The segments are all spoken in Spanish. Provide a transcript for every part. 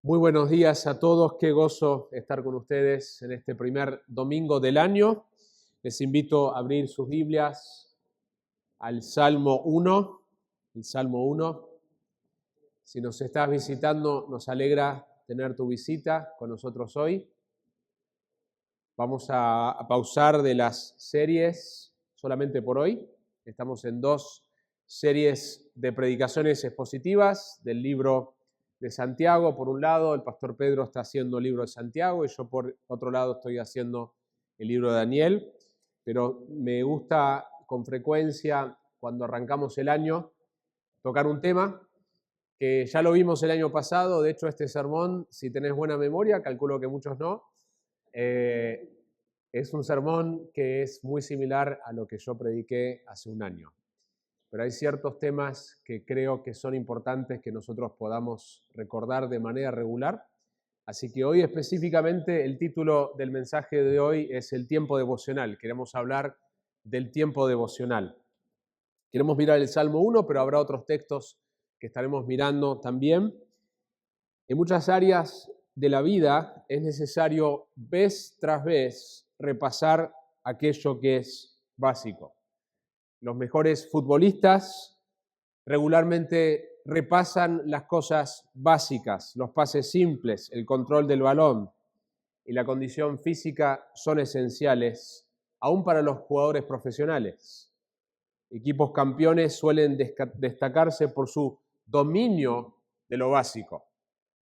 Muy buenos días a todos, qué gozo estar con ustedes en este primer domingo del año. Les invito a abrir sus Biblias al Salmo 1, el Salmo 1. Si nos estás visitando, nos alegra tener tu visita con nosotros hoy. Vamos a pausar de las series solamente por hoy. Estamos en 2 series de predicaciones expositivas del libro de Santiago. Por un lado, el pastor Pedro está haciendo el libro de Santiago y yo por otro lado estoy haciendo el libro de Daniel. Pero me gusta con frecuencia, cuando arrancamos el año, tocar un tema que ya lo vimos el año pasado. De hecho, este sermón, si tenés buena memoria, calculo que muchos no, es un sermón que es muy similar a lo que yo prediqué hace un año. Pero hay ciertos temas que creo que son importantes que nosotros podamos recordar de manera regular. Así que hoy específicamente el título del mensaje de hoy es el tiempo devocional. Queremos hablar del tiempo devocional. Queremos mirar el Salmo 1, pero habrá otros textos que estaremos mirando también. En muchas áreas de la vida es necesario vez tras vez repasar aquello que es básico. Los mejores futbolistas regularmente repasan las cosas básicas, los pases simples, el control del balón y la condición física son esenciales, aún para los jugadores profesionales. Equipos campeones suelen destacarse por su dominio de lo básico.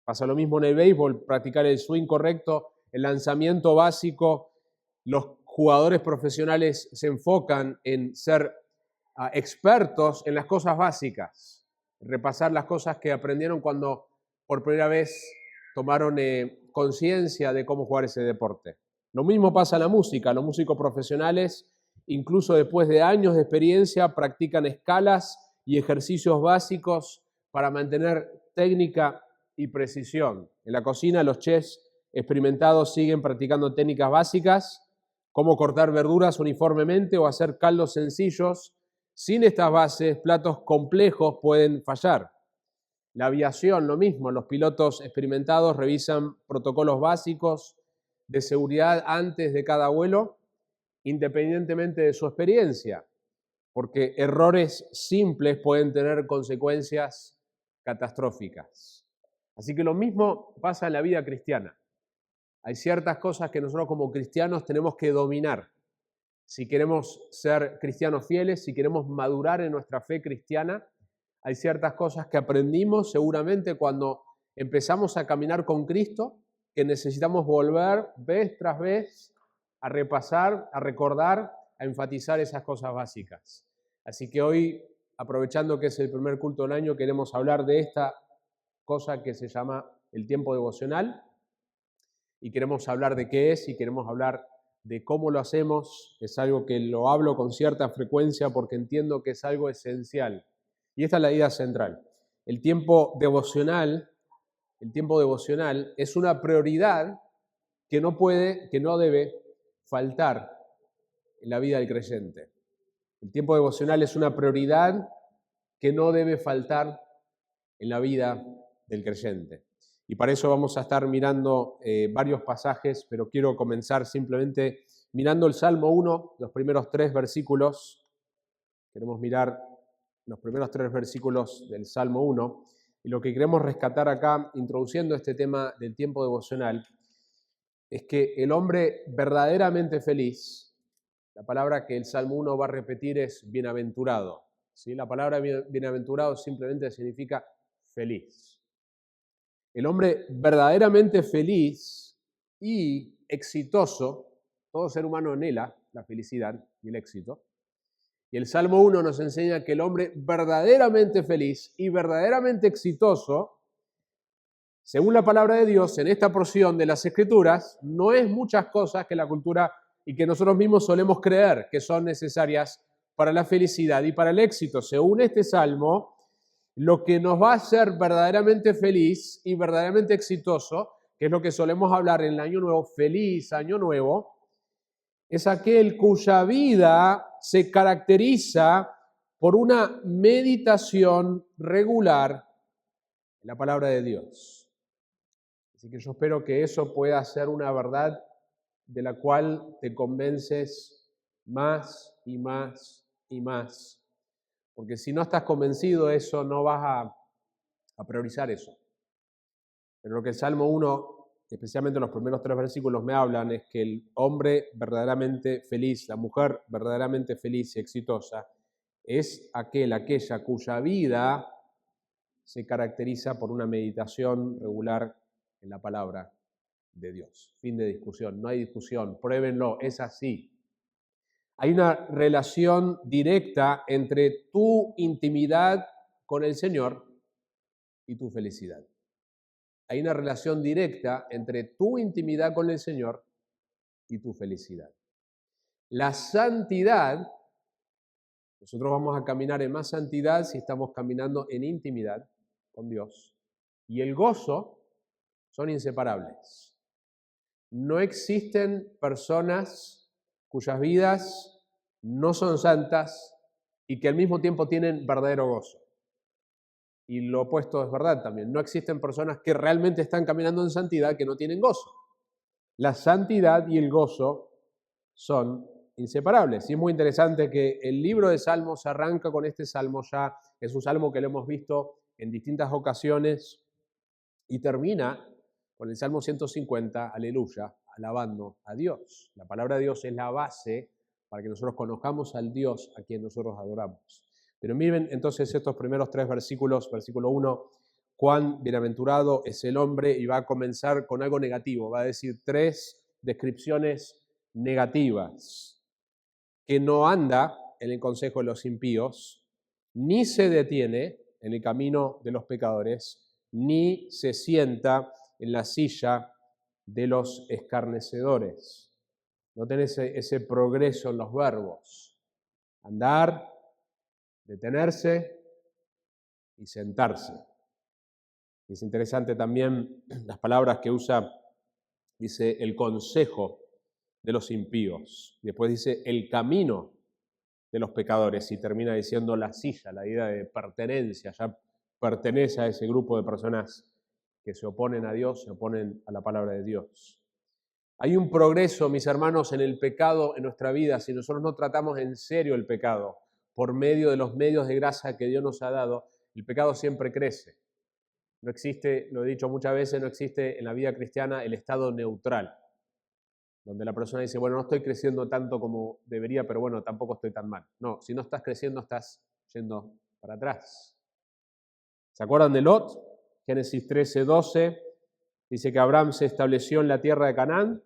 Pasa lo mismo en el béisbol, practicar el swing correcto, el lanzamiento básico. Los jugadores profesionales se enfocan en ser expertos en las cosas básicas, repasar las cosas que aprendieron cuando por primera vez tomaron conciencia de cómo jugar ese deporte. Lo mismo pasa en la música. Los músicos profesionales, incluso después de años de experiencia, practican escalas y ejercicios básicos para mantener técnica y precisión. En la cocina, los chefs experimentados siguen practicando técnicas básicas, como cortar verduras uniformemente o hacer caldos sencillos. Sin estas bases, platos complejos pueden fallar. La aviación, lo mismo. Los pilotos experimentados revisan protocolos básicos de seguridad antes de cada vuelo, independientemente de su experiencia, porque errores simples pueden tener consecuencias catastróficas. Así que lo mismo pasa en la vida cristiana. Hay ciertas cosas que nosotros como cristianos tenemos que dominar. Si queremos ser cristianos fieles, si queremos madurar en nuestra fe cristiana, hay ciertas cosas que aprendimos seguramente cuando empezamos a caminar con Cristo, que necesitamos volver vez tras vez a repasar, a recordar, a enfatizar esas cosas básicas. Así que hoy, aprovechando que es el primer culto del año, queremos hablar de esta cosa que se llama el tiempo devocional, y queremos hablar de qué es y queremos hablar de cómo lo hacemos. Es algo que lo hablo con cierta frecuencia porque entiendo que es algo esencial. Y esta es la idea central. El tiempo devocional es una prioridad que no debe faltar en la vida del creyente. El tiempo devocional es una prioridad que no debe faltar en la vida del creyente. Y para eso vamos a estar mirando varios pasajes, pero quiero comenzar simplemente mirando el Salmo 1, los primeros 3 versículos. Queremos mirar los primeros 3 versículos del Salmo 1. Y lo que queremos rescatar acá, introduciendo este tema del tiempo devocional, es que el hombre verdaderamente feliz, la palabra que el Salmo 1 va a repetir es bienaventurado. ¿Sí? La palabra bienaventurado simplemente significa feliz. El hombre verdaderamente feliz y exitoso, todo ser humano anhela la felicidad y el éxito, y el Salmo 1 nos enseña que el hombre verdaderamente feliz y verdaderamente exitoso, según la palabra de Dios, en esta porción de las Escrituras, no es muchas cosas que la cultura y que nosotros mismos solemos creer que son necesarias para la felicidad y para el éxito. Según este Salmo, lo que nos va a hacer verdaderamente feliz y verdaderamente exitoso, que es lo que solemos hablar en el Año Nuevo, feliz Año Nuevo, es aquel cuya vida se caracteriza por una meditación regular en la palabra de Dios. Así que yo espero que eso pueda ser una verdad de la cual te convences más y más y más. Porque si no estás convencido de eso, no vas a priorizar eso. Pero lo que el Salmo 1, especialmente los primeros 3 versículos, me hablan es que el hombre verdaderamente feliz, la mujer verdaderamente feliz y exitosa, es aquella cuya vida se caracteriza por una meditación regular en la palabra de Dios. Fin de discusión, no hay discusión, pruébenlo, es así. Hay una relación directa entre tu intimidad con el Señor y tu felicidad. Hay una relación directa entre tu intimidad con el Señor y tu felicidad. La santidad, nosotros vamos a caminar en más santidad si estamos caminando en intimidad con Dios. Y el gozo son inseparables. No existen personas cuyas vidas no son santas y que al mismo tiempo tienen verdadero gozo. Y lo opuesto es verdad también. No existen personas que realmente están caminando en santidad que no tienen gozo. La santidad y el gozo son inseparables. Y es muy interesante que el libro de Salmos arranca con este salmo ya. Es un salmo que lo hemos visto en distintas ocasiones y termina con el Salmo 150, aleluya, alabando a Dios. La palabra de Dios es la base para que nosotros conozcamos al Dios a quien nosotros adoramos. Pero miren entonces estos primeros 3 versículos, versículo 1, cuán bienaventurado es el hombre, y va a comenzar con algo negativo, va a decir 3 descripciones negativas, que no anda en el consejo de los impíos, ni se detiene en el camino de los pecadores, ni se sienta en la silla de los escarnecedores. Noten ese progreso en los verbos. Andar, detenerse y sentarse. Es interesante también las palabras que usa, dice el consejo de los impíos. Después dice el camino de los pecadores y termina diciendo la silla, la idea de pertenencia, ya pertenece a ese grupo de personas que se oponen a Dios, se oponen a la palabra de Dios. Hay un progreso, mis hermanos, en el pecado en nuestra vida si nosotros no tratamos en serio el pecado por medio de los medios de gracia que Dios nos ha dado. El pecado siempre crece. No existe, lo he dicho muchas veces, no existe en la vida cristiana el estado neutral, donde la persona dice, bueno, no estoy creciendo tanto como debería, pero bueno, tampoco estoy tan mal. No, si no estás creciendo, estás yendo para atrás. ¿Se acuerdan de Lot? Génesis 13:12 dice que Abraham se estableció en la tierra de Canaán,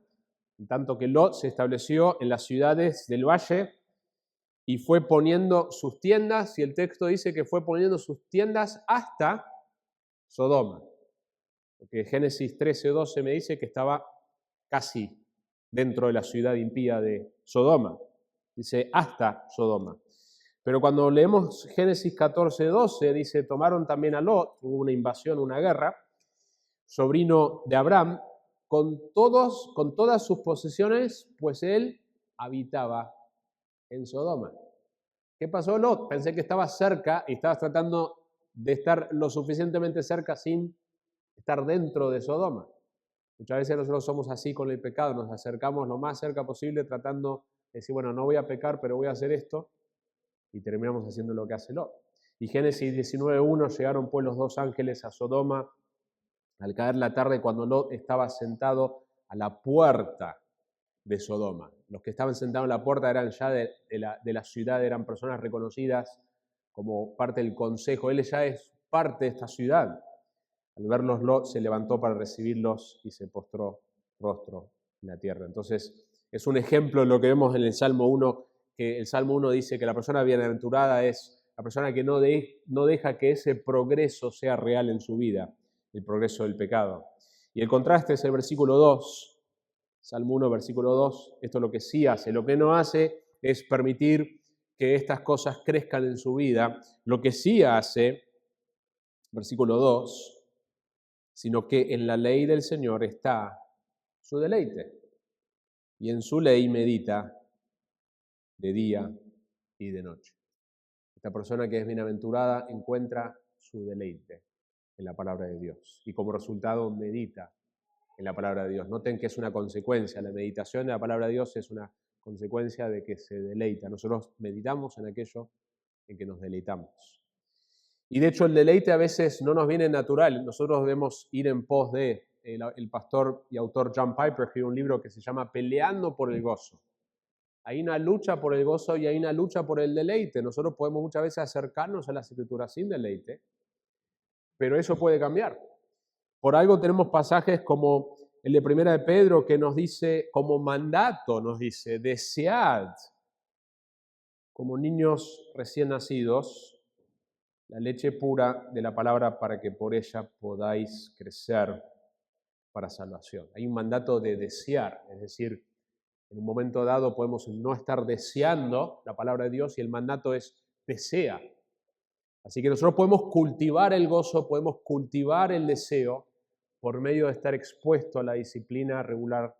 en tanto que Lot se estableció en las ciudades del valle y fue poniendo sus tiendas, y el texto dice que fue poniendo sus tiendas hasta Sodoma. Porque Génesis 13:12 me dice que estaba casi dentro de la ciudad impía de Sodoma. Dice hasta Sodoma. Pero cuando leemos Génesis 14:12, dice, tomaron también a Lot, hubo una invasión, una guerra, sobrino de Abraham, con todas sus posesiones, pues él habitaba en Sodoma. ¿Qué pasó, Lot? Pensé que estaba cerca y estabas tratando de estar lo suficientemente cerca sin estar dentro de Sodoma. Muchas veces nosotros somos así con el pecado, nos acercamos lo más cerca posible tratando de decir, bueno, no voy a pecar, pero voy a hacer esto, y terminamos haciendo lo que hace Lot. Y Génesis 19:1, llegaron pues los 2 ángeles a Sodoma al caer la tarde, cuando Lot estaba sentado a la puerta de Sodoma. Los que estaban sentados en la puerta eran ya de la ciudad, eran personas reconocidas como parte del consejo. Él ya es parte de esta ciudad. Al verlos, Lot se levantó para recibirlos y se postró rostro en la tierra. Entonces, es un ejemplo de lo que vemos en el Salmo 1, que el Salmo 1 dice que la persona bienaventurada es la persona que no deja que ese progreso sea real en su vida, el progreso del pecado. Y el contraste es el versículo 2, Salmo 1, versículo 2, esto es lo que sí hace. Lo que no hace es permitir que estas cosas crezcan en su vida. Lo que sí hace, versículo 2, sino que en la ley del Señor está su deleite, y en su ley medita de día y de noche. Esta persona que es bienaventurada encuentra su deleite en la palabra de Dios, y como resultado medita en la palabra de Dios. Noten que es una consecuencia. La meditación de la palabra de Dios es una consecuencia de que se deleita. Nosotros meditamos en aquello en que nos deleitamos. Y de hecho el deleite a veces no nos viene natural. Nosotros debemos ir en pos de... El pastor y autor John Piper escribió un libro que se llama Peleando por el gozo. Hay una lucha por el gozo y hay una lucha por el deleite. Nosotros podemos muchas veces acercarnos a las Escrituras sin deleite, pero eso puede cambiar. Por algo tenemos pasajes como el de Primera de Pedro que nos dice, como mandato nos dice, desead como niños recién nacidos la leche pura de la palabra para que por ella podáis crecer para salvación. Hay un mandato de desear, es decir, en un momento dado podemos no estar deseando la palabra de Dios y el mandato es desea. Así que nosotros podemos cultivar el gozo, podemos cultivar el deseo por medio de estar expuesto a la disciplina regular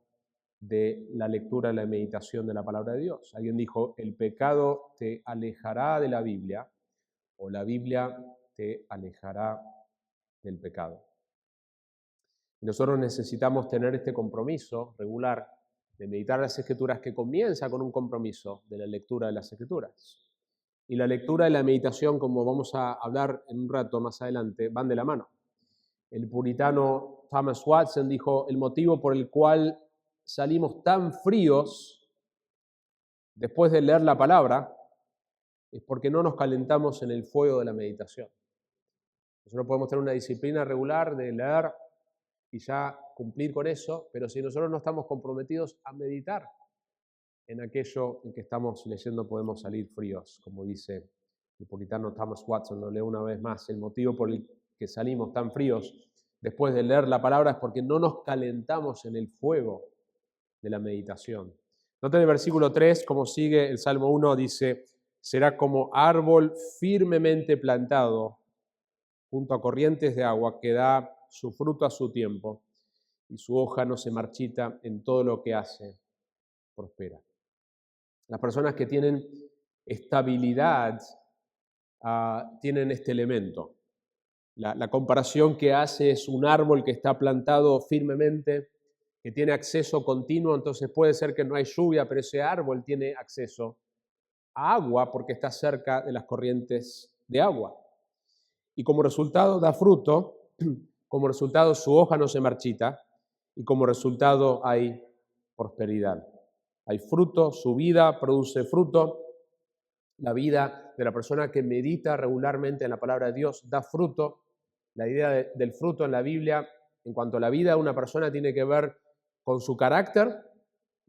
de la lectura y la meditación de la palabra de Dios. Alguien dijo, el pecado te alejará de la Biblia o la Biblia te alejará del pecado. Y nosotros necesitamos tener este compromiso regular de meditar las Escrituras que comienza con un compromiso de la lectura de las Escrituras. Y la lectura y la meditación, como vamos a hablar en un rato más adelante, van de la mano. El puritano Thomas Watson dijo, el motivo por el cual salimos tan fríos después de leer la palabra es porque no nos calentamos en el fuego de la meditación. Nosotros podemos tener una disciplina regular de leer y ya cumplir con eso, pero si nosotros no estamos comprometidos a meditar en aquello en que estamos leyendo, podemos salir fríos, como dice el puritano Thomas Watson. Lo leo una vez más. El motivo por el que salimos tan fríos después de leer la palabra es porque no nos calentamos en el fuego de la meditación. Noten el versículo 3, como sigue el Salmo 1, dice, será como árbol firmemente plantado junto a corrientes de agua que da su fruto a su tiempo y su hoja no se marchita, en todo lo que hace prospera. Las personas que tienen estabilidad tienen este elemento. La comparación que hace es un árbol que está plantado firmemente, que tiene acceso continuo, entonces puede ser que no hay lluvia, pero ese árbol tiene acceso a agua porque está cerca de las corrientes de agua. Y como resultado da fruto, como resultado su hoja no se marchita y como resultado hay prosperidad. Hay fruto, su vida produce fruto. La vida de la persona que medita regularmente en la palabra de Dios da fruto. La idea del fruto en la Biblia, en cuanto a la vida de una persona, tiene que ver con su carácter.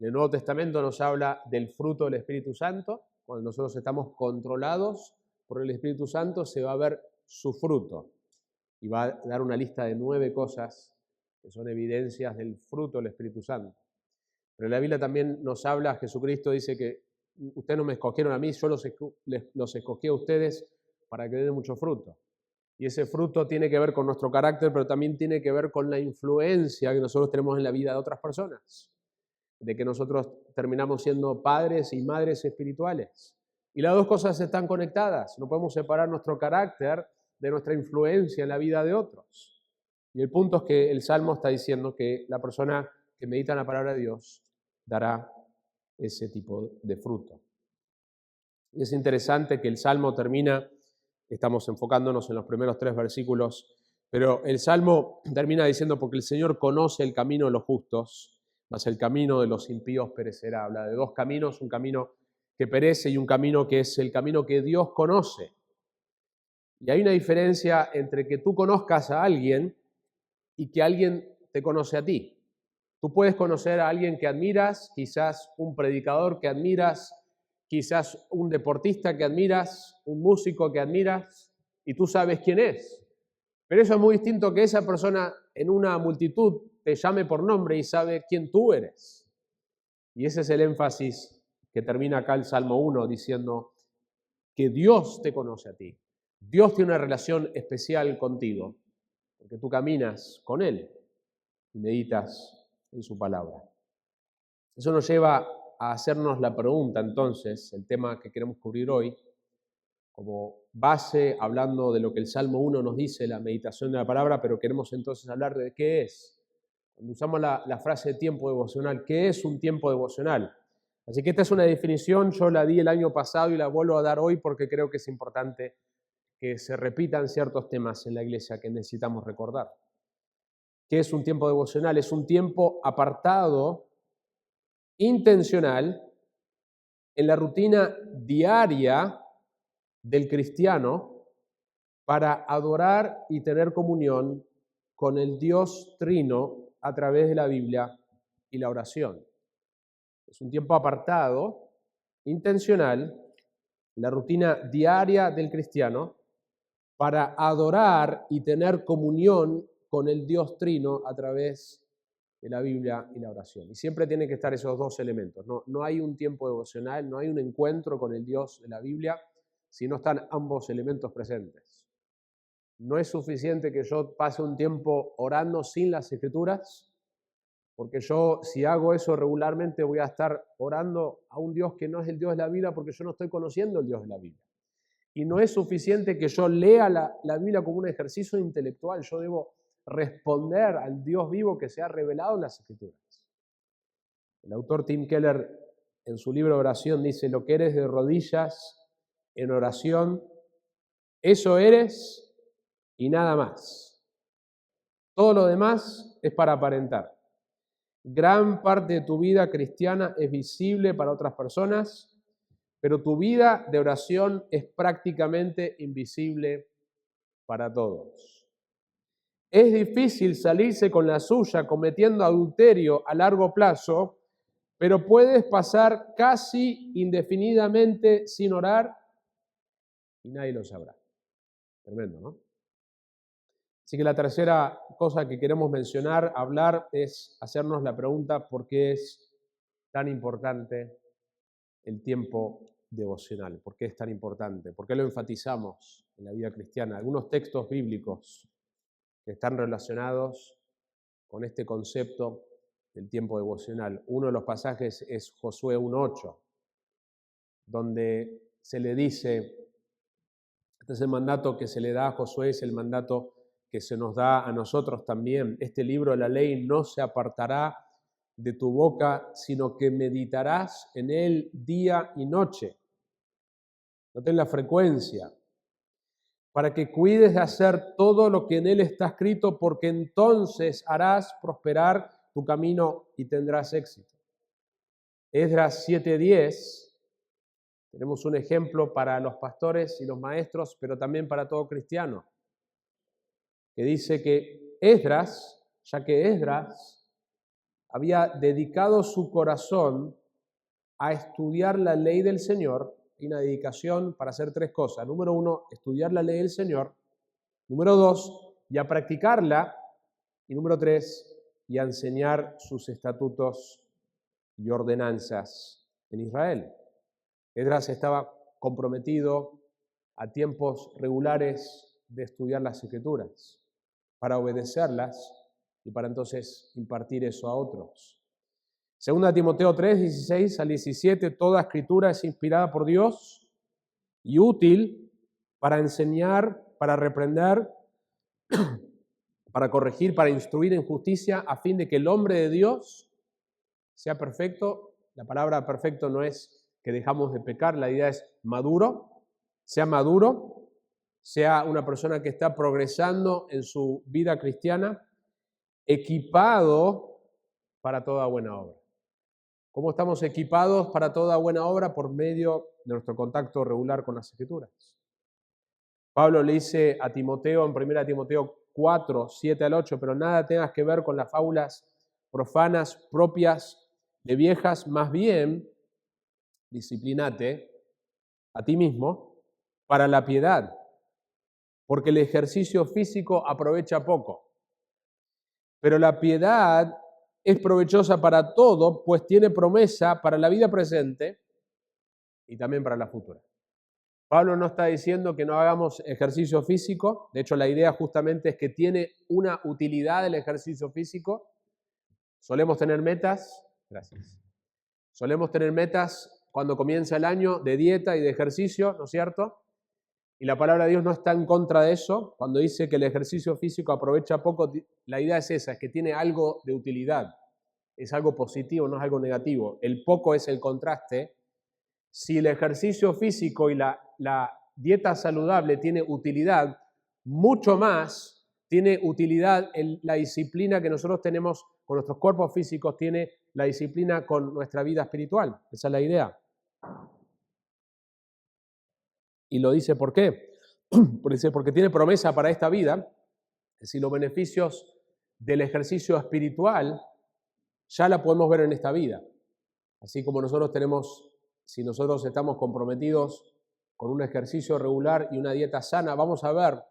El Nuevo Testamento nos habla del fruto del Espíritu Santo. Cuando nosotros estamos controlados por el Espíritu Santo, se va a ver su fruto. Y va a dar una lista de 9 cosas que son evidencias del fruto del Espíritu Santo. Pero la Biblia también nos habla, Jesucristo dice que ustedes no me escogieron a mí, yo los escogí a ustedes para que den mucho fruto. Y ese fruto tiene que ver con nuestro carácter, pero también tiene que ver con la influencia que nosotros tenemos en la vida de otras personas. De que nosotros terminamos siendo padres y madres espirituales. Y las dos cosas están conectadas. No podemos separar nuestro carácter de nuestra influencia en la vida de otros. Y el punto es que el Salmo está diciendo que la persona que medita en la palabra de Dios dará ese tipo de fruto. Y es interesante que el Salmo termina, estamos enfocándonos en los primeros 3 versículos, pero el Salmo termina diciendo, porque el Señor conoce el camino de los justos, mas el camino de los impíos perecerá. Habla de 2 caminos, un camino que perece y un camino que es el camino que Dios conoce. Y hay una diferencia entre que tú conozcas a alguien y que alguien te conoce a ti. Tú puedes conocer a alguien que admiras, quizás un predicador que admiras, quizás un deportista que admiras, un músico que admiras, y tú sabes quién es. Pero eso es muy distinto que esa persona en una multitud te llame por nombre y sabe quién tú eres. Y ese es el énfasis que termina acá el Salmo 1 diciendo que Dios te conoce a ti. Dios tiene una relación especial contigo, porque tú caminas con Él y meditas en su palabra. Eso nos lleva a hacernos la pregunta entonces, el tema que queremos cubrir hoy, como base, hablando de lo que el Salmo 1 nos dice, la meditación de la palabra, pero queremos entonces hablar de qué es Cuando usamos la frase tiempo devocional, ¿qué es un tiempo devocional? Así que esta es una definición, yo la di el año pasado y la vuelvo a dar hoy porque creo que es importante que se repitan ciertos temas en la iglesia que necesitamos recordar. ¿Qué es un tiempo devocional? Es un tiempo apartado, intencional, en la rutina diaria del cristiano para adorar y tener comunión con el Dios Trino a través de la Biblia y la oración. Es un tiempo apartado, intencional, la rutina diaria del cristiano para adorar y tener comunión con el Dios Trino a través de la Biblia y la oración. Y siempre tienen que estar esos dos elementos. No hay un tiempo devocional, no hay un encuentro con el Dios de la Biblia si no están ambos elementos presentes. No es suficiente que yo pase un tiempo orando sin las Escrituras, porque yo, si hago eso regularmente, voy a estar orando a un Dios que no es el Dios de la Biblia, porque yo no estoy conociendo el Dios de la Biblia. Y no es suficiente que yo lea la Biblia como un ejercicio intelectual, yo debo responder al Dios vivo que se ha revelado en las Escrituras. El autor Tim Keller, en su libro de oración, dice: lo que eres de rodillas en oración, eso eres y nada más. Todo lo demás es para aparentar. Gran parte de tu vida cristiana es visible para otras personas, pero tu vida de oración es prácticamente invisible para todos. Es difícil salirse con la suya cometiendo adulterio a largo plazo, pero puedes pasar casi indefinidamente sin orar y nadie lo sabrá. Tremendo, ¿no? Así que la tercera cosa que queremos mencionar, hablar, es hacernos la pregunta: ¿por qué es tan importante el tiempo devocional? ¿Por qué es tan importante? ¿Por qué lo enfatizamos en la vida cristiana? Algunos textos bíblicos que están relacionados con este concepto del tiempo devocional. Uno de los pasajes es Josué 1:8, donde se le dice, este es el mandato que se le da a Josué, es el mandato que se nos da a nosotros también: este libro de la ley no se apartará de tu boca, sino que meditarás en él día y noche. Noten la frecuencia. Para que cuides de hacer todo lo que en él está escrito, porque entonces harás prosperar tu camino y tendrás éxito. Esdras 7:10, tenemos un ejemplo para los pastores y los maestros, pero también para todo cristiano, que dice que Esdras, ya que Esdras había dedicado su corazón a estudiar la ley del Señor, y una dedicación para hacer tres cosas. Número 1, estudiar la ley del Señor. Número 2, y a practicarla. Y número 3, y a enseñar sus estatutos y ordenanzas en Israel. Esdras estaba comprometido a tiempos regulares de estudiar las Escrituras, para obedecerlas y para entonces impartir eso a otros. Segunda Timoteo 3:16 al 17, toda escritura es inspirada por Dios y útil para enseñar, para reprender, para corregir, para instruir en justicia, a fin de que el hombre de Dios sea perfecto. La palabra perfecto no es que dejamos de pecar, la idea es maduro, sea una persona que está progresando en su vida cristiana, equipado para toda buena obra. ¿Cómo estamos equipados para toda buena obra? Por medio de nuestro contacto regular con las Escrituras. Pablo le dice a Timoteo en 1 Timoteo 4:7-8, pero nada tengas que ver con las fábulas profanas propias de viejas, más bien disciplinate a ti mismo para la piedad, porque el ejercicio físico aprovecha poco, pero la piedad es provechosa para todo, pues tiene promesa para la vida presente y también para la futura. Pablo no está diciendo que no hagamos ejercicio físico. De hecho, la idea justamente es que tiene una utilidad el ejercicio físico. Solemos tener metas, gracias. Solemos tener metas cuando comienza el año de dieta y de ejercicio, ¿no es cierto? Y la palabra de Dios no está en contra de eso. Cuando dice que el ejercicio físico aprovecha poco, la idea es esa, es que tiene algo de utilidad. Es algo positivo, no es algo negativo. El poco es el contraste. Si el ejercicio físico y la dieta saludable tiene utilidad, mucho más tiene utilidad la disciplina que nosotros tenemos con nuestros cuerpos físicos, tiene la disciplina con nuestra vida espiritual. Esa es la idea. Y lo dice ¿por qué? Porque tiene promesa para esta vida. Es decir, los beneficios del ejercicio espiritual ya la podemos ver en esta vida. Así como nosotros tenemos, si nosotros estamos comprometidos con un ejercicio regular y una dieta sana, vamos a ver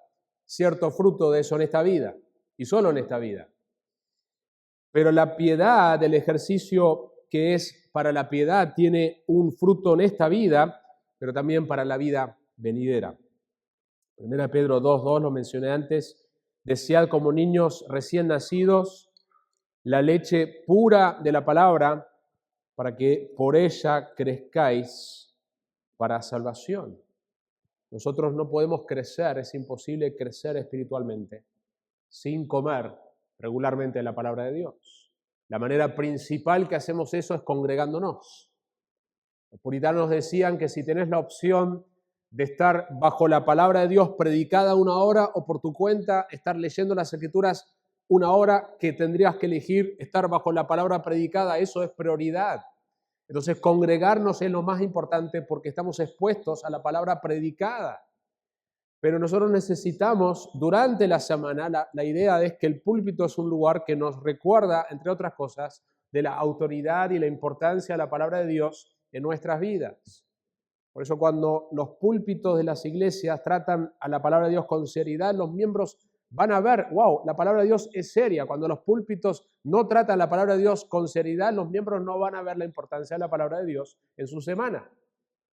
cierto fruto de eso en esta vida, y solo en esta vida. Pero la piedad, del ejercicio que es para la piedad, tiene un fruto en esta vida, pero también para la vida venidera. 1 Pedro 2:2, lo mencioné antes, desead como niños recién nacidos la leche pura de la palabra, para que por ella crezcáis para salvación. Nosotros no podemos crecer, es imposible crecer espiritualmente sin comer regularmente la palabra de Dios. La manera principal que hacemos eso es congregándonos. Los puritanos decían que si tenés la opción de estar bajo la palabra de Dios predicada 1 hora o por tu cuenta estar leyendo las Escrituras 1 hora, que tendrías que elegir estar bajo la palabra predicada, eso es prioridad. Entonces, congregarnos es lo más importante porque estamos expuestos a la palabra predicada. Pero nosotros necesitamos, durante la semana, la idea es que el púlpito es un lugar que nos recuerda, entre otras cosas, de la autoridad y la importancia de la palabra de Dios en nuestras vidas. Por eso cuando los púlpitos de las iglesias tratan a la palabra de Dios con seriedad, los miembros van a ver, wow, la palabra de Dios es seria. Cuando los púlpitos no tratan la palabra de Dios con seriedad, los miembros no van a ver la importancia de la palabra de Dios en su semana.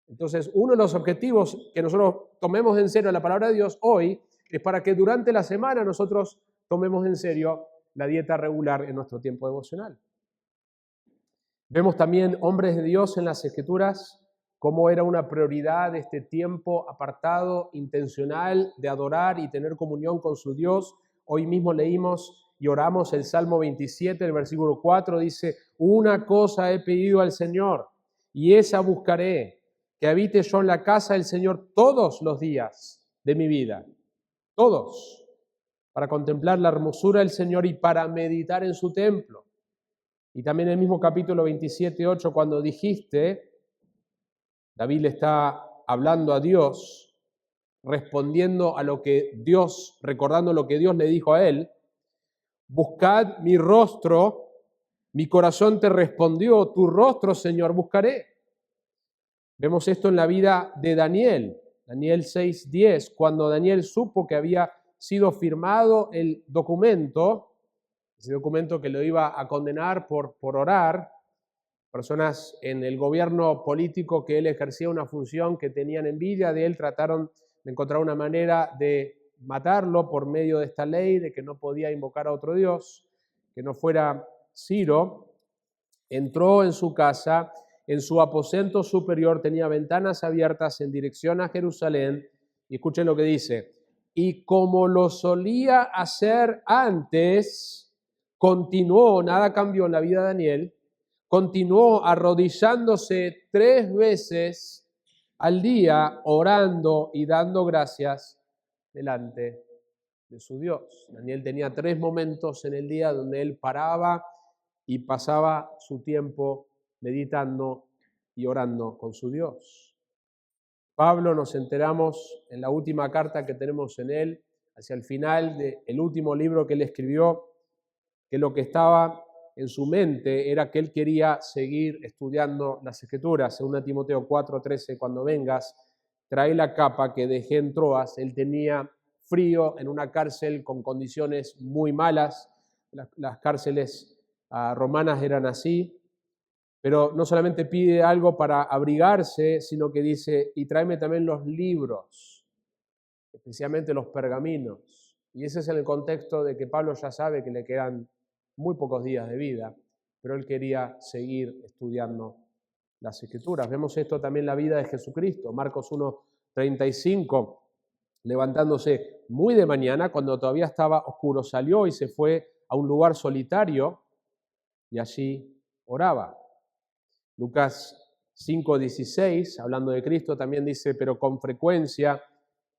Entonces, uno de los objetivos que nosotros tomemos en serio la palabra de Dios hoy es para que durante la semana nosotros tomemos en serio la dieta regular en nuestro tiempo devocional. Vemos también hombres de Dios en las Escrituras, cómo era una prioridad este tiempo apartado, intencional, de adorar y tener comunión con su Dios. Hoy mismo leímos y oramos el Salmo 27, el versículo 4, dice, una cosa he pedido al Señor, y esa buscaré, que habite yo en la casa del Señor todos los días de mi vida, todos, para contemplar la hermosura del Señor y para meditar en su templo. Y también en el mismo capítulo 27:8, cuando dijiste, David le está hablando a Dios, respondiendo a lo que Dios, recordando lo que Dios le dijo a él, buscad mi rostro, mi corazón te respondió, tu rostro, Señor, buscaré. Vemos esto en la vida de Daniel, Daniel 6:10, cuando Daniel supo que había sido firmado el documento, ese documento que lo iba a condenar por orar, personas en el gobierno político que él ejercía una función que tenían envidia de él, trataron de encontrar una manera de matarlo por medio de esta ley, de que no podía invocar a otro Dios, que no fuera Ciro. Entró en su casa, en su aposento superior tenía ventanas abiertas en dirección a Jerusalén, y escuchen lo que dice, y como lo solía hacer antes, continuó, nada cambió en la vida de Daniel, continuó arrodillándose 3 veces al día, orando y dando gracias delante de su Dios. Daniel tenía 3 momentos en el día donde él paraba y pasaba su tiempo meditando y orando con su Dios. Pablo, nos enteramos en la última carta que tenemos en él, hacia el final del último libro que él escribió, que lo que estaba en su mente era que él quería seguir estudiando las Escrituras. 2 Timoteo 4:13, cuando vengas, trae la capa que dejé en Troas. Él tenía frío en una cárcel con condiciones muy malas. Las cárceles romanas eran así. Pero no solamente pide algo para abrigarse, sino que dice, y tráeme también los libros, especialmente los pergaminos. Y ese es el contexto de que Pablo ya sabe que le quedan muy pocos días de vida, pero él quería seguir estudiando las Escrituras. Vemos esto también en la vida de Jesucristo. Marcos 1:35 levantándose muy de mañana, cuando todavía estaba oscuro, salió y se fue a un lugar solitario y allí oraba. Lucas 5:16, hablando de Cristo, también dice, pero con frecuencia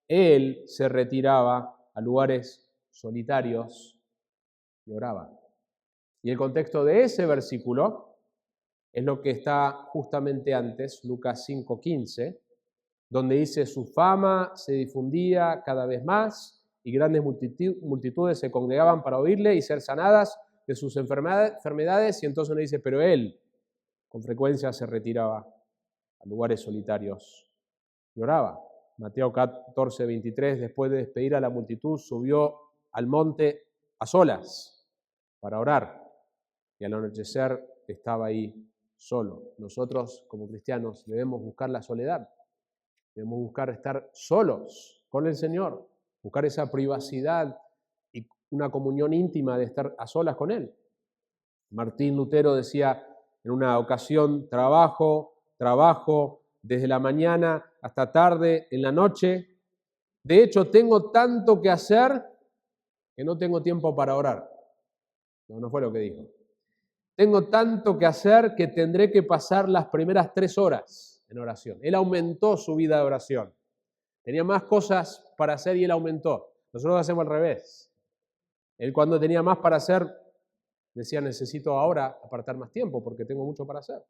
Él se retiraba a lugares solitarios y oraba. Y el contexto de ese versículo es lo que está justamente antes, Lucas 5:15, donde dice, su fama se difundía cada vez más y grandes multitudes se congregaban para oírle y ser sanadas de sus enfermedades, y entonces uno dice, pero él con frecuencia se retiraba a lugares solitarios y oraba. Mateo 14:23, después de despedir a la multitud, subió al monte a solas para orar, y al anochecer estaba ahí solo. Nosotros como cristianos debemos buscar la soledad. Debemos buscar estar solos con el Señor, buscar esa privacidad y una comunión íntima de estar a solas con Él. Martín Lutero decía en una ocasión, trabajo desde la mañana hasta tarde, en la noche. De hecho, tengo tanto que hacer que no tengo tiempo para orar. No fue lo que dijo. Tengo tanto que hacer que tendré que pasar las primeras 3 horas en oración. Él aumentó su vida de oración. Tenía más cosas para hacer y él aumentó. Nosotros hacemos al revés. Él cuando tenía más para hacer, decía, necesito ahora apartar más tiempo porque tengo mucho para hacer.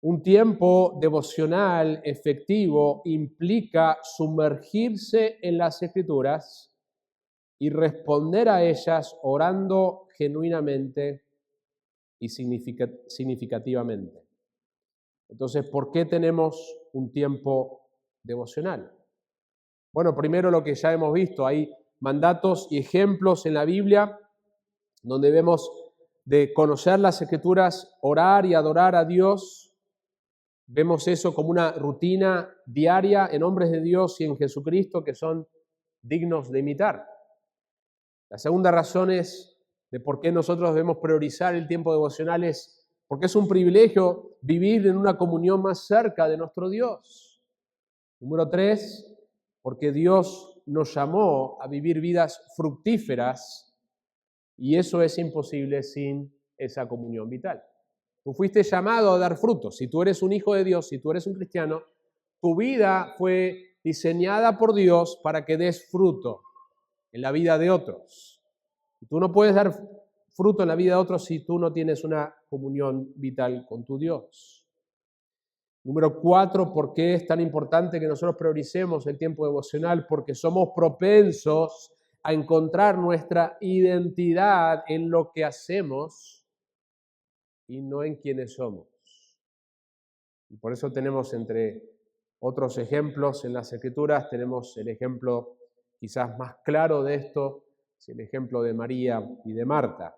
Un tiempo devocional efectivo implica sumergirse en las Escrituras y responder a ellas orando genuinamente y significativamente. Entonces, ¿por qué tenemos un tiempo devocional? Bueno, primero lo que ya hemos visto, hay mandatos y ejemplos en la Biblia donde vemos de conocer las Escrituras, orar y adorar a Dios. Vemos eso como una rutina diaria en hombres de Dios y en Jesucristo que son dignos de imitar. La segunda razón es de por qué nosotros debemos priorizar el tiempo devocional es porque es un privilegio vivir en una comunión más cerca de nuestro Dios. Número 3, porque Dios nos llamó a vivir vidas fructíferas y eso es imposible sin esa comunión vital. Tú fuiste llamado a dar frutos. Si tú eres un hijo de Dios, si tú eres un cristiano, tu vida fue diseñada por Dios para que des fruto en la vida de otros. Tú no puedes dar fruto en la vida de otros si tú no tienes una comunión vital con tu Dios. Número 4, ¿por qué es tan importante que nosotros prioricemos el tiempo devocional? Porque somos propensos a encontrar nuestra identidad en lo que hacemos y no en quienes somos. Y por eso tenemos, entre otros ejemplos en las Escrituras, tenemos el ejemplo quizás más claro de esto, es el ejemplo de María y de Marta.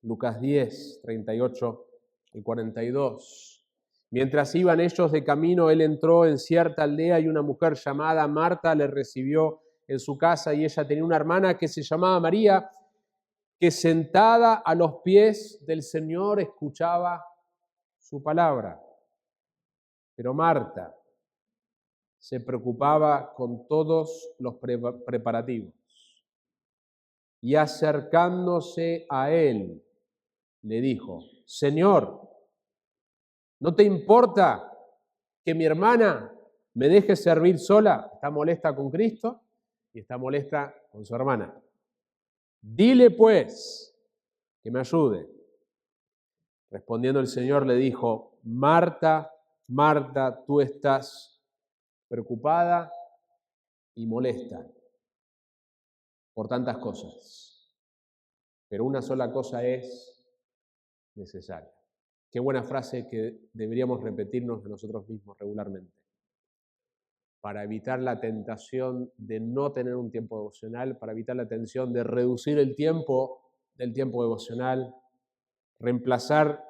Lucas 10, 38 y 42. Mientras iban ellos de camino, él entró en cierta aldea y una mujer llamada Marta le recibió en su casa, y ella tenía una hermana que se llamaba María, que sentada a los pies del Señor escuchaba su palabra. Pero Marta se preocupaba con todos los preparativos y acercándose a él, le dijo, Señor, ¿no te importa que mi hermana me deje servir sola? Está molesta con Cristo y está molesta con su hermana. Dile pues que me ayude. Respondiendo el Señor le dijo, Marta, Marta, tú estás preocupada y molesta por tantas cosas, pero una sola cosa es necesaria. Qué buena frase que deberíamos repetirnos de nosotros mismos regularmente. Para evitar la tentación de no tener un tiempo devocional, para evitar la tentación de reducir el tiempo del tiempo devocional, reemplazar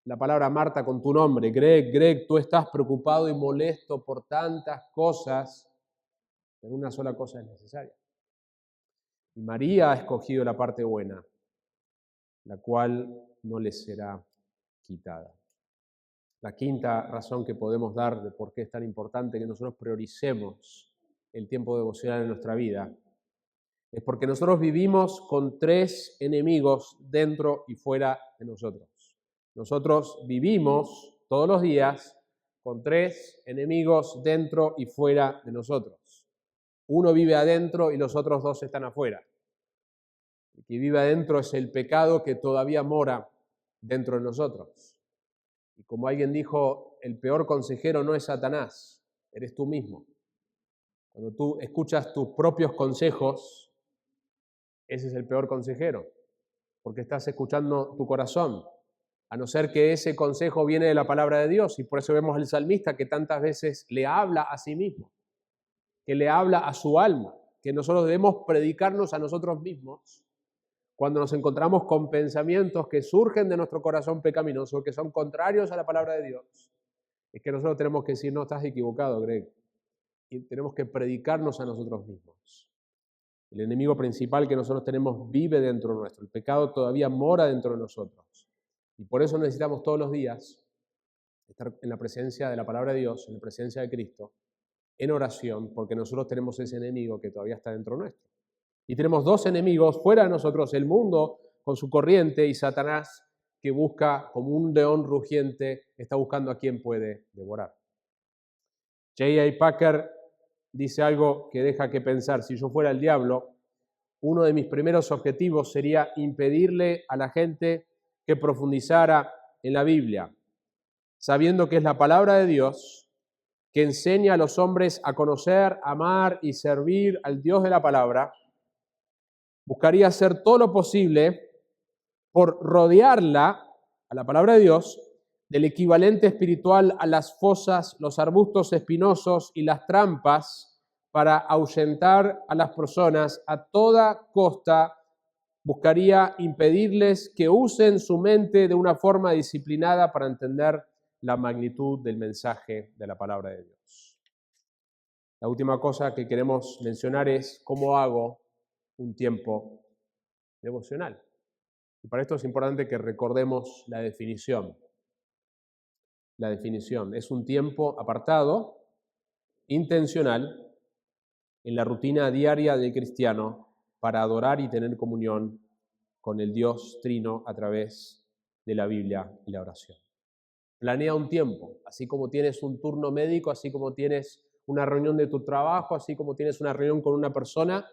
la palabra Marta con tu nombre. Greg, tú estás preocupado y molesto por tantas cosas, pero una sola cosa es necesaria. Y María ha escogido la parte buena, la cual no le será quitada. La quinta razón que podemos dar de por qué es tan importante que nosotros prioricemos el tiempo devocional en nuestra vida, es porque nosotros vivimos con 3 enemigos dentro y fuera de nosotros. Nosotros vivimos todos los días con 3 enemigos dentro y fuera de nosotros. Uno vive adentro y los otros 2 están afuera. El que vive adentro es el pecado que todavía mora dentro de nosotros. Y como alguien dijo, el peor consejero no es Satanás, eres tú mismo. Cuando tú escuchas tus propios consejos, ese es el peor consejero, porque estás escuchando tu corazón, a no ser que ese consejo viene de la palabra de Dios, y por eso vemos al salmista que tantas veces le habla a sí mismo, que le habla a su alma, que nosotros debemos predicarnos a nosotros mismos cuando nos encontramos con pensamientos que surgen de nuestro corazón pecaminoso, que son contrarios a la palabra de Dios. Es que nosotros tenemos que decir, no, estás equivocado, Greg, y tenemos que predicarnos a nosotros mismos. El enemigo principal que nosotros tenemos vive dentro nuestro. El pecado todavía mora dentro de nosotros. Y por eso necesitamos todos los días estar en la presencia de la palabra de Dios, en la presencia de Cristo, en oración, porque nosotros tenemos ese enemigo que todavía está dentro nuestro. Y tenemos 2 enemigos fuera de nosotros, el mundo con su corriente y Satanás que busca como un león rugiente, está buscando a quien puede devorar. J.I. Packer dice algo que deja que pensar. Si yo fuera el diablo, uno de mis primeros objetivos sería impedirle a la gente que profundizara en la Biblia, sabiendo que es la palabra de Dios que enseña a los hombres a conocer, amar y servir al Dios de la palabra. Buscaría hacer todo lo posible por rodearla, a la palabra de Dios, del equivalente espiritual a las fosas, los arbustos espinosos y las trampas, para ahuyentar a las personas a toda costa. Buscaría impedirles que usen su mente de una forma disciplinada para entender la magnitud del mensaje de la palabra de Dios. La última cosa que queremos mencionar es cómo hago un tiempo devocional. Y para esto es importante que recordemos la definición. La definición es un tiempo apartado, intencional, en la rutina diaria del cristiano para adorar y tener comunión con el Dios Trino a través de la Biblia y la oración. Planea un tiempo, así como tienes un turno médico, así como tienes una reunión de tu trabajo, así como tienes una reunión con una persona,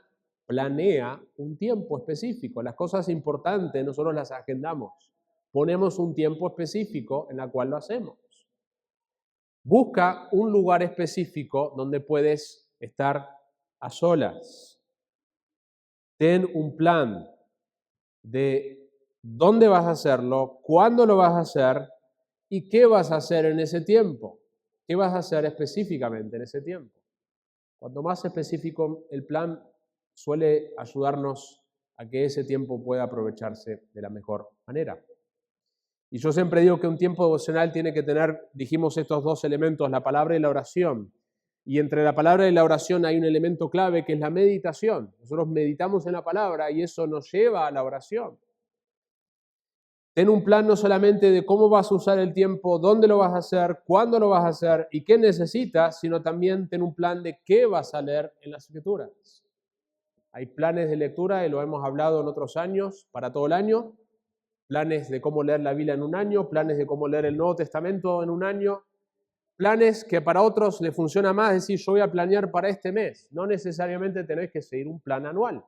planea un tiempo específico. Las cosas importantes nosotros las agendamos. Ponemos un tiempo específico en el cual lo hacemos. Busca un lugar específico donde puedes estar a solas. Ten un plan de dónde vas a hacerlo, cuándo lo vas a hacer y qué vas a hacer en ese tiempo. ¿Qué vas a hacer específicamente en ese tiempo? Cuanto más específico el plan, suele ayudarnos a que ese tiempo pueda aprovecharse de la mejor manera. Y yo siempre digo que un tiempo devocional tiene que tener, dijimos, estos 2 elementos, la palabra y la oración. Y entre la palabra y la oración hay un elemento clave que es la meditación. Nosotros meditamos en la palabra y eso nos lleva a la oración. Ten un plan no solamente de cómo vas a usar el tiempo, dónde lo vas a hacer, cuándo lo vas a hacer y qué necesitas, sino también ten un plan de qué vas a leer en las Escrituras. Hay planes de lectura, y lo hemos hablado en otros años, para todo el año. Planes de cómo leer la Biblia en un año, planes de cómo leer el Nuevo Testamento en un año. Planes que para otros les funciona más decir, yo voy a planear para este mes. No necesariamente tenés que seguir un plan anual,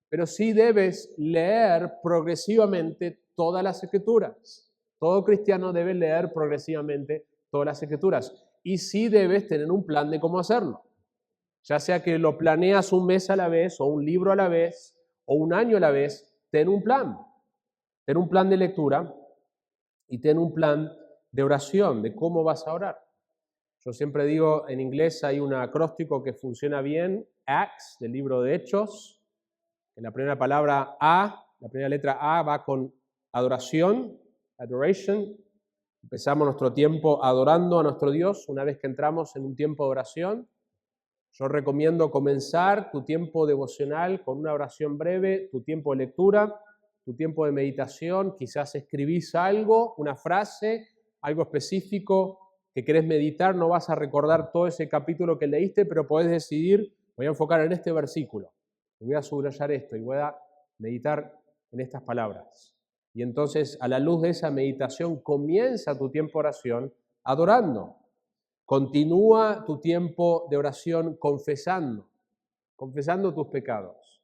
pero sí debes leer progresivamente todas las Escrituras. Todo cristiano debe leer progresivamente todas las Escrituras. Y sí debes tener un plan de cómo hacerlo. Ya sea que lo planeas un mes a la vez, o un libro a la vez, o un año a la vez, ten un plan. Ten un plan de lectura y ten un plan de oración, de cómo vas a orar. Yo siempre digo, en inglés hay un acróstico que funciona bien, Acts, del libro de Hechos. En la primera palabra A, la primera letra A va con adoración, adoration. Empezamos nuestro tiempo adorando a nuestro Dios una vez que entramos en un tiempo de oración. Yo recomiendo comenzar tu tiempo devocional con una oración breve, tu tiempo de lectura, tu tiempo de meditación. Quizás escribís algo, una frase, algo específico que querés meditar. No vas a recordar todo ese capítulo que leíste, pero podés decidir Voy a enfocar en este versículo, voy a subrayar esto y voy a meditar en estas palabras. Y entonces, a la luz de esa meditación, comienza tu tiempo de oración adorando. Continúa tu tiempo de oración confesando tus pecados.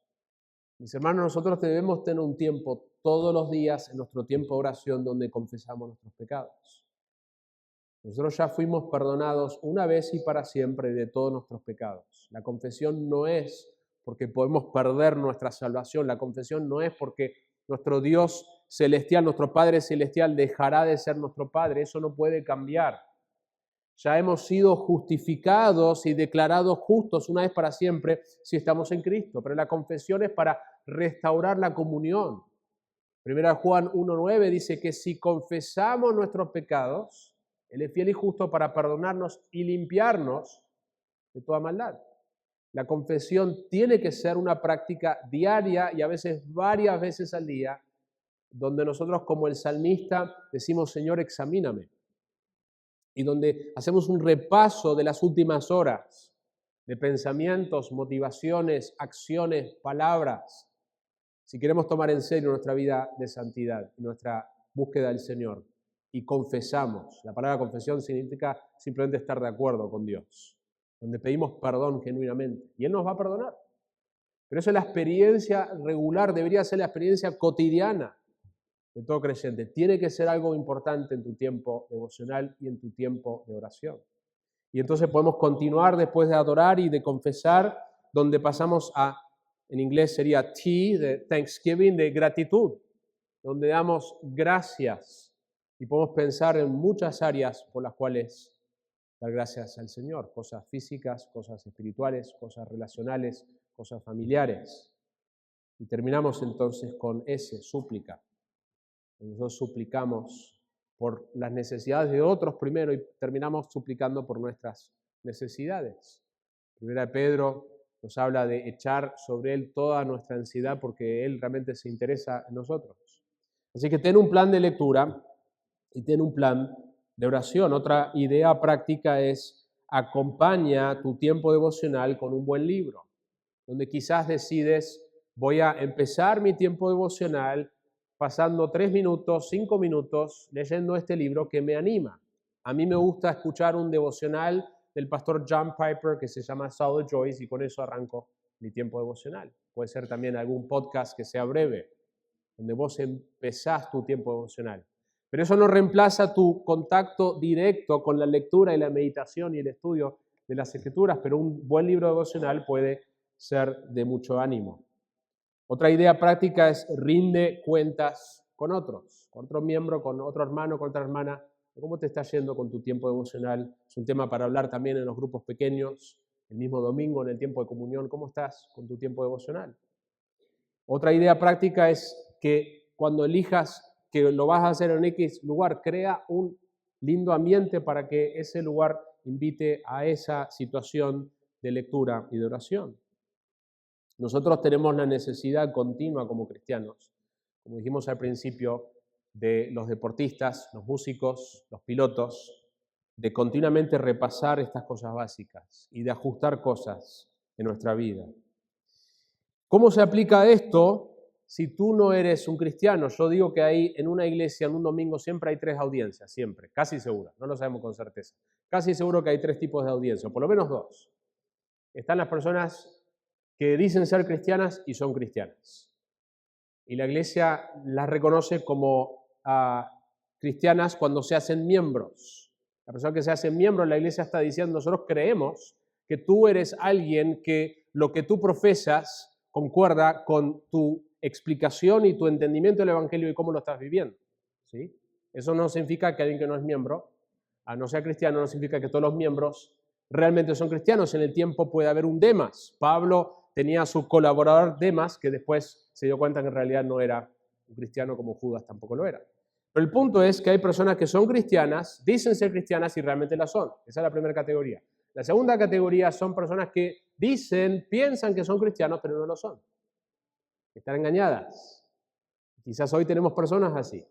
Mis hermanos, nosotros debemos tener un tiempo todos los días en nuestro tiempo de oración donde confesamos nuestros pecados. Nosotros ya fuimos perdonados una vez y para siempre de todos nuestros pecados. La confesión no es porque podemos perder nuestra salvación. La confesión no es porque nuestro Dios celestial, nuestro Padre celestial dejará de ser nuestro Padre. Eso no puede cambiar. Ya hemos sido justificados y declarados justos una vez para siempre si estamos en Cristo. Pero la confesión es para restaurar la comunión. Primera Juan 1:9 dice que si confesamos nuestros pecados, Él es fiel y justo para perdonarnos y limpiarnos de toda maldad. La confesión tiene que ser una práctica diaria y a veces varias veces al día, donde nosotros como el salmista decimos, Señor, examíname. Y donde hacemos un repaso de las últimas horas, de pensamientos, motivaciones, acciones, palabras, si queremos tomar en serio nuestra vida de santidad, nuestra búsqueda del Señor. Y confesamos. La palabra confesión significa simplemente estar de acuerdo con Dios, donde pedimos perdón genuinamente. Y Él nos va a perdonar. Pero eso es la experiencia regular, debería ser la experiencia cotidiana de todo creyente. Tiene que ser algo importante en tu tiempo devocional y en tu tiempo de oración. Y entonces podemos continuar después de adorar y de confesar, donde pasamos a, en inglés sería T, de Thanksgiving, de gratitud, donde damos gracias. Y podemos pensar en muchas áreas por las cuales dar gracias al Señor, cosas físicas, cosas espirituales, cosas relacionales, cosas familiares. Y terminamos entonces con S, súplica. Nosotros suplicamos por las necesidades de otros primero y terminamos suplicando por nuestras necesidades. Primera de Pedro nos habla de echar sobre Él toda nuestra ansiedad porque Él realmente se interesa en nosotros. Así que ten un plan de lectura y ten un plan de oración. Otra idea práctica es acompaña tu tiempo devocional con un buen libro, donde quizás decides, voy a empezar mi tiempo devocional pasando 3 minutos, 5 minutos leyendo este libro que me anima. A mí me gusta escuchar un devocional del pastor John Piper que se llama Solid Joyce y con eso arranco mi tiempo devocional. Puede ser también algún podcast que sea breve, donde vos empezás tu tiempo devocional. Pero eso no reemplaza tu contacto directo con la lectura y la meditación y el estudio de las Escrituras, pero un buen libro devocional puede ser de mucho ánimo. Otra idea práctica es rinde cuentas con otros, con otro miembro, con otro hermano, con otra hermana. ¿Cómo te está yendo con tu tiempo devocional? Es un tema para hablar también en los grupos pequeños, el mismo domingo en el tiempo de comunión. ¿Cómo estás con tu tiempo devocional? Otra idea práctica es que cuando elijas que lo vas a hacer en X lugar, crea un lindo ambiente para que ese lugar invite a esa situación de lectura y de oración. Nosotros tenemos la necesidad continua como cristianos, como dijimos al principio, de los deportistas, los músicos, los pilotos, de continuamente repasar estas cosas básicas y de ajustar cosas en nuestra vida. ¿Cómo se aplica esto si tú no eres un cristiano? Yo digo que hay en una iglesia, en un domingo, siempre hay 3 audiencias, siempre, casi seguro, no lo sabemos con certeza. Casi seguro que hay 3 tipos de audiencia, o por lo menos 2. Están las personas que dicen ser cristianas y son cristianas. Y la iglesia las reconoce como cristianas cuando se hacen miembros. La persona que se hace miembro en la iglesia está diciendo, nosotros creemos que tú eres alguien que lo que tú profesas concuerda con tu explicación y tu entendimiento del Evangelio y cómo lo estás viviendo. ¿Sí? Eso no significa que alguien que no es miembro, a no ser cristiano, no significa que todos los miembros realmente son cristianos. En el tiempo puede haber un Demas. Pablo tenía a su colaborador Demas, que después se dio cuenta que en realidad no era un cristiano como Judas tampoco lo era. Pero el punto es que hay personas que son cristianas, dicen ser cristianas y realmente la son. Esa es la primera categoría. La segunda categoría son personas que piensan que son cristianos, pero no lo son. Están engañadas. Quizás hoy tenemos personas así,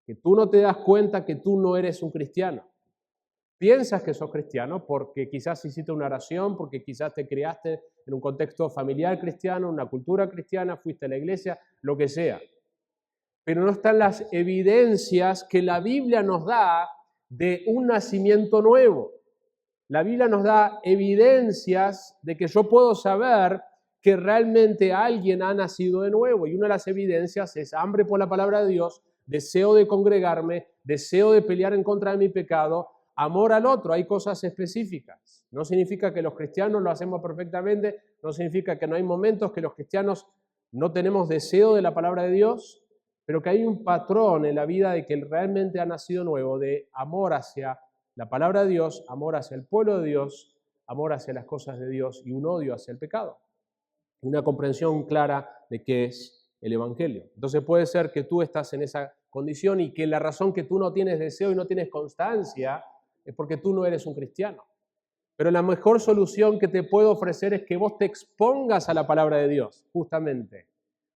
que tú no te das cuenta que tú no eres un cristiano. piensas que sos cristiano porque quizás hiciste una oración, porque quizás te criaste en un contexto familiar cristiano, en una cultura cristiana, fuiste a la iglesia, lo que sea. Pero no están las evidencias que la Biblia nos da de un nacimiento nuevo. La Biblia nos da evidencias de que yo puedo saber que realmente alguien ha nacido de nuevo. Y una de las evidencias es hambre por la palabra de Dios, deseo de congregarme, deseo de pelear en contra de mi pecado, amor al otro. Hay cosas específicas. No significa que los cristianos lo hacemos perfectamente, no significa que no hay momentos que los cristianos no tenemos deseo de la palabra de Dios, pero que hay un patrón en la vida de que realmente ha nacido nuevo, de amor hacia la palabra de Dios, amor hacia el pueblo de Dios, amor hacia las cosas de Dios y un odio hacia el pecado. Una comprensión clara de qué es el Evangelio. Entonces puede ser que tú estás en esa condición y que la razón que tú no tienes deseo y no tienes constancia es porque tú no eres un cristiano. Pero la mejor solución que te puedo ofrecer es que vos te expongas a la palabra de Dios, justamente,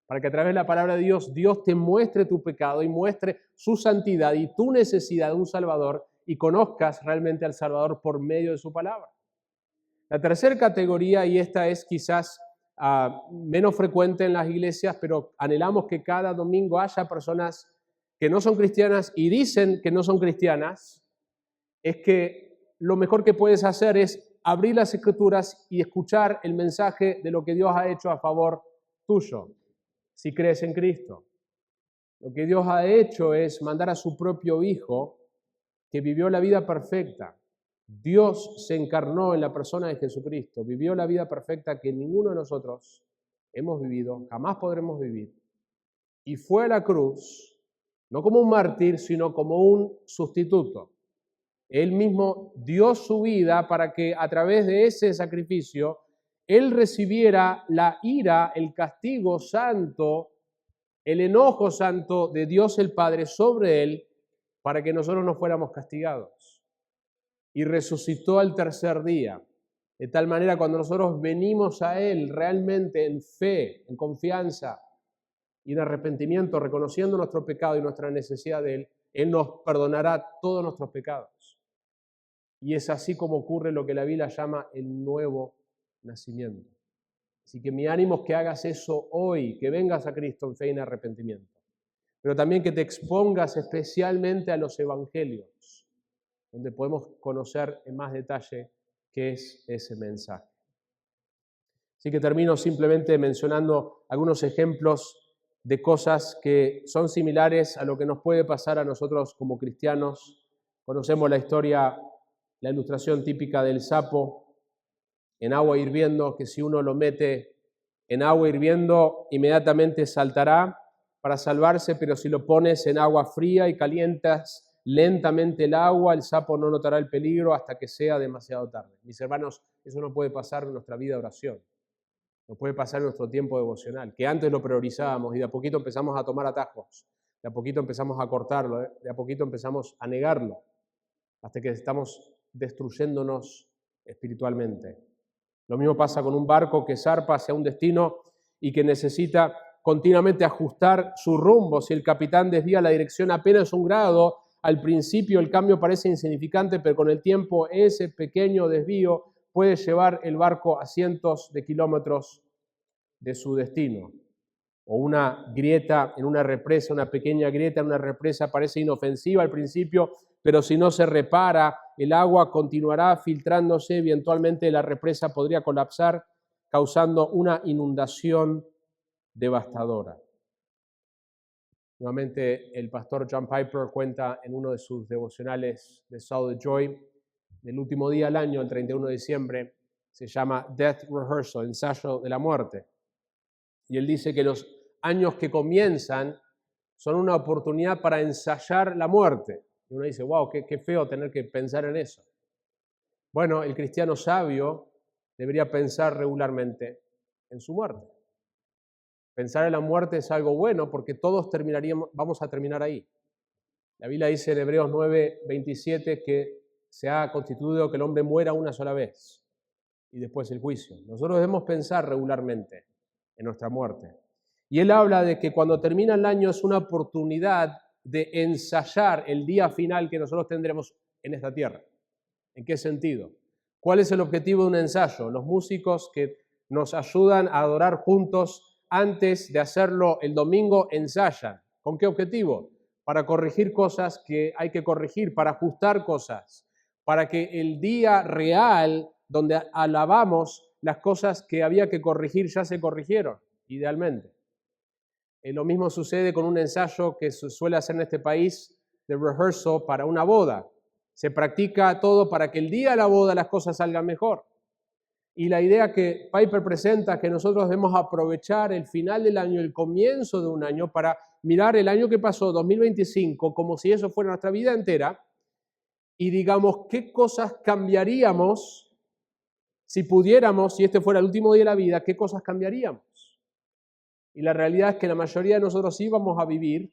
para que a través de la palabra de Dios, Dios te muestre tu pecado y muestre su santidad y tu necesidad de un Salvador y conozcas realmente al Salvador por medio de su palabra. La tercera categoría, y esta es quizás menos frecuente en las iglesias, pero anhelamos que cada domingo haya personas que no son cristianas y dicen que no son cristianas, es que lo mejor que puedes hacer es abrir las Escrituras y escuchar el mensaje de lo que Dios ha hecho a favor tuyo, si crees en Cristo. Lo que Dios ha hecho es mandar a su propio Hijo, que vivió la vida perfecta. Dios se encarnó en la persona de Jesucristo, vivió la vida perfecta que ninguno de nosotros hemos vivido, jamás podremos vivir. Y fue a la cruz, no como un mártir, sino como un sustituto. Él mismo dio su vida para que a través de ese sacrificio Él recibiera la ira, el castigo santo, el enojo santo de Dios el Padre sobre Él, para que nosotros no fuéramos castigados. Y resucitó al tercer día. De tal manera, cuando nosotros venimos a Él realmente en fe, en confianza y en arrepentimiento, reconociendo nuestro pecado y nuestra necesidad de Él, Él nos perdonará todos nuestros pecados. Y es así como ocurre lo que la Biblia llama el nuevo nacimiento. Así que mi ánimo es que hagas eso hoy, que vengas a Cristo en fe y en arrepentimiento. Pero también que te expongas especialmente a los evangelios, donde podemos conocer en más detalle qué es ese mensaje. Así que termino simplemente mencionando algunos ejemplos de cosas que son similares a lo que nos puede pasar a nosotros como cristianos. Conocemos la historia, la ilustración típica del sapo en agua hirviendo, que si uno lo mete en agua hirviendo, inmediatamente saltará para salvarse, pero si lo pones en agua fría y calientas lentamente el agua, el sapo no notará el peligro hasta que sea demasiado tarde. Mis hermanos, eso no puede pasar en nuestra vida de oración, no puede pasar en nuestro tiempo devocional, que antes lo priorizábamos y de a poquito empezamos a tomar atajos, de a poquito empezamos a cortarlo, de a poquito empezamos a negarlo, hasta que estamos destruyéndonos espiritualmente. Lo mismo pasa con un barco que zarpa hacia un destino y que necesita continuamente ajustar su rumbo. Si el capitán desvía la dirección apenas un grado, al principio el cambio parece insignificante, pero con el tiempo ese pequeño desvío puede llevar el barco a cientos de kilómetros de su destino. O una grieta en una represa, una pequeña grieta en una represa parece inofensiva al principio, pero si no se repara, el agua continuará filtrándose, eventualmente la represa podría colapsar, causando una inundación devastadora. Nuevamente, el pastor John Piper cuenta en uno de sus devocionales de Soul of Joy, del último día del año, el 31 de diciembre, se llama Death Rehearsal, ensayo de la muerte. Y él dice que los años que comienzan son una oportunidad para ensayar la muerte. Y uno dice, wow, qué feo tener que pensar en eso. Bueno, el cristiano sabio debería pensar regularmente en su muerte. Pensar en la muerte es algo bueno porque todos vamos a terminar ahí. La Biblia dice en Hebreos 9:27 que se ha constituido que el hombre muera una sola vez y después el juicio. Nosotros debemos pensar regularmente en nuestra muerte. Y él habla de que cuando termina el año es una oportunidad de ensayar el día final que nosotros tendremos en esta tierra. ¿En qué sentido? ¿Cuál es el objetivo de un ensayo? Los músicos que nos ayudan a adorar juntos antes de hacerlo el domingo ensayan. ¿Con qué objetivo? Para corregir cosas que hay que corregir, para ajustar cosas, para que el día real donde alabamos las cosas que había que corregir ya se corrigieron, idealmente. Lo mismo sucede con un ensayo que se suele hacer en este país de rehearsal para una boda. Se practica todo para que el día de la boda las cosas salgan mejor. Y la idea que Piper presenta es que nosotros debemos aprovechar el final del año, el comienzo de un año, para mirar el año que pasó, 2025, como si eso fuera nuestra vida entera, y digamos, ¿qué cosas cambiaríamos si pudiéramos, si este fuera el último día de la vida, qué cosas cambiaríamos? Y la realidad es que la mayoría de nosotros sí vamos a vivir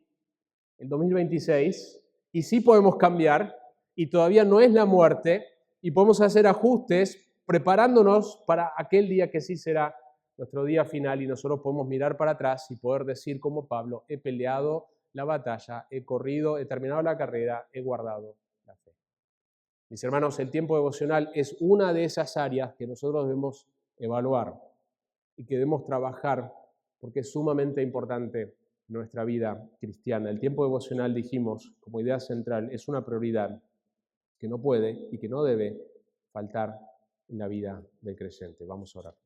el 2026 y sí podemos cambiar y todavía no es la muerte y podemos hacer ajustes preparándonos para aquel día que sí será nuestro día final y nosotros podemos mirar para atrás y poder decir como Pablo, he peleado la batalla, he corrido, he terminado la carrera, he guardado la fe. Mis hermanos, el tiempo devocional es una de esas áreas que nosotros debemos evaluar y que debemos trabajar porque es sumamente importante en nuestra vida cristiana. El tiempo devocional, dijimos, como idea central, es una prioridad que no puede y que no debe faltar en la vida del creyente. Vamos a orar.